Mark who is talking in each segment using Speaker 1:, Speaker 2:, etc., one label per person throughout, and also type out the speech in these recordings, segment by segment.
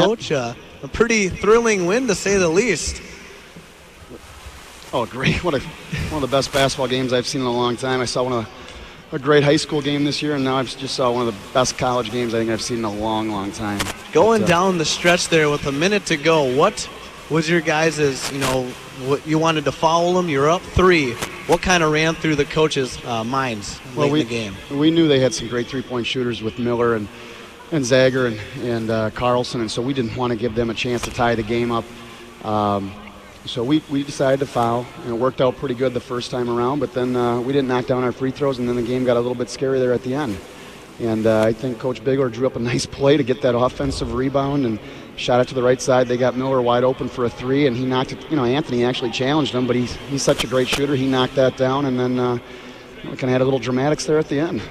Speaker 1: Coach. A pretty thrilling win, to say the least.
Speaker 2: Oh, great. One of the best basketball games I've seen in a long time. I saw a great high school game this year, and now I just saw one of the best college games I think I've seen in a long, long time.
Speaker 1: Going down the stretch there with a minute to go, what was your guys' what you wanted to foul them? You're up 3. What kind of ran through the coaches' minds late in the game?
Speaker 2: We knew they had some great three-point shooters with Miller and Zager and Carlson, and so we didn't want to give them a chance to tie the game up. So we decided to foul, and it worked out pretty good the first time around, but then we didn't knock down our free throws, and then the game got a little bit scary there at the end. And I think Coach Bigler drew up a nice play to get that offensive rebound and shot it to the right side. They got Miller wide open for a 3, and he knocked it. Anthony actually challenged him, but he's such a great shooter. He knocked that down, and then we kind of had a little dramatics there at the end.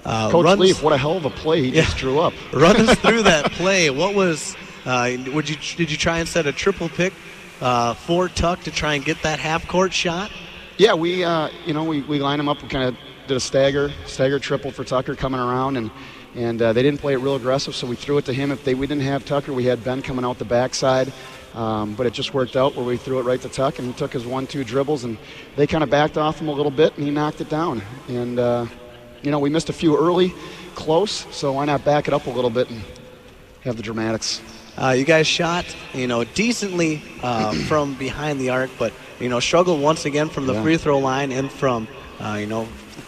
Speaker 2: Coach Leaf, what a hell of a play he just drew up.
Speaker 1: Run us through that play. What was did you try and set a triple pick for Tuck to try and get that half-court shot?
Speaker 2: Yeah, we lined him up. We kind of did a stagger triple for Tucker coming around, and they didn't play it real aggressive, so we threw it to him. We didn't have Tucker, we had Ben coming out the backside, but it just worked out where we threw it right to Tuck, and he took his 1-2 dribbles, and they kind of backed off him a little bit, and he knocked it down. And we missed a few early, close, so why not back it up a little bit and have the dramatics.
Speaker 1: You guys shot, decently from behind the arc, but, struggled once again from the free throw line and from,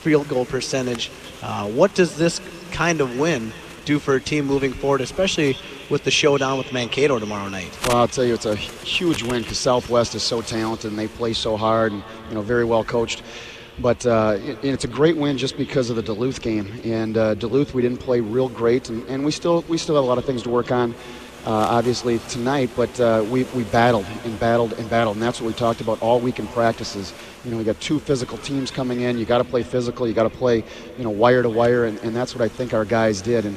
Speaker 1: field goal percentage. What does this kind of win do for a team moving forward, especially with the showdown with Mankato tomorrow night?
Speaker 2: Well, I'll tell you, it's a huge win because Southwest is so talented and they play so hard and, very well coached. But it's a great win just because of the Duluth game. And Duluth, we didn't play real great, and we still have a lot of things to work on. Obviously tonight, but we battled, and that's what we talked about all week in practices. We got 2 physical teams coming in. You got to play physical. You got to play, wire to wire, and that's what I think our guys did. And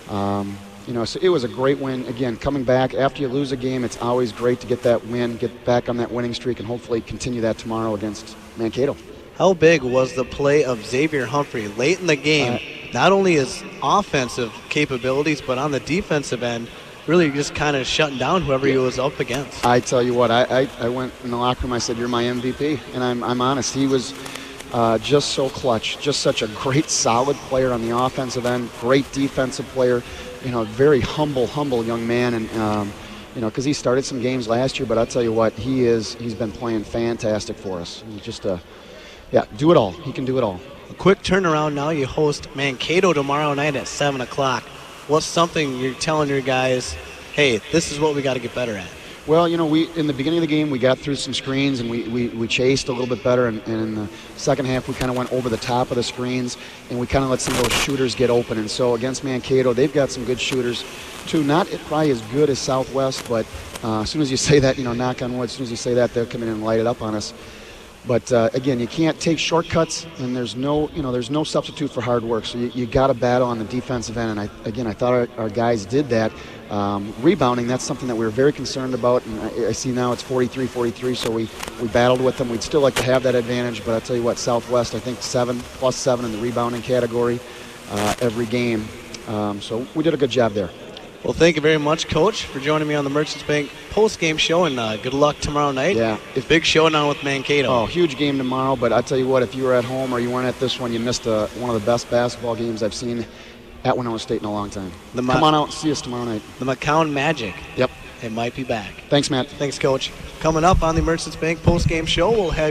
Speaker 2: so it was a great win. Again, coming back after you lose a game, it's always great to get that win, get back on that winning streak, and hopefully continue that tomorrow against Mankato.
Speaker 1: How big was the play of Xavier Humphrey late in the game? Not only his offensive capabilities, but on the defensive end, really just kind of shutting down whoever he was up against.
Speaker 2: I tell you what, I went in the locker room, I said, "You're my MVP," and I'm honest. He was just so clutch, just such a great, solid player on the offensive end, great defensive player, very humble young man, and because he started some games last year, but I'll tell you what, he's been playing fantastic for us. He's just do it all. He can do it all.
Speaker 1: A quick turnaround now. You host Mankato tomorrow night at 7 o'clock. What's something you're telling your guys, hey, this is what we got to get better at?
Speaker 2: Well, we in the beginning of the game, we got through some screens and we chased a little bit better, and in the second half, we kind of went over the top of the screens and we kind of let some of those shooters get open. And so against Mankato, they've got some good shooters too. Not probably as good as Southwest, but as soon as you say that, knock on wood, as soon as you say that, they'll come in and light it up on us. But again, you can't take shortcuts, and there's no substitute for hard work. So you got to battle on the defensive end, and I thought our guys did that. Rebounding, that's something that we were very concerned about, and I see now it's 43-43. So we battled with them. We'd still like to have that advantage, but I'll tell you what, Southwest, I think +7 in the rebounding category every game. So we did a good job there.
Speaker 1: Well, thank you very much, Coach, for joining me on the Merchants Bank post-game show, and good luck tomorrow night.
Speaker 2: Yeah.
Speaker 1: Big showdown with Mankato.
Speaker 2: Oh, huge game tomorrow, but I'll tell you what, if you were at home or you weren't at this one, you missed one of the best basketball games I've seen at Winona State in a long time. Come on out and see us tomorrow night.
Speaker 1: The McCown Magic.
Speaker 2: Yep.
Speaker 1: It might be back.
Speaker 2: Thanks, Matt.
Speaker 1: Thanks, Coach. Coming up on the Merchants Bank post-game show, we'll have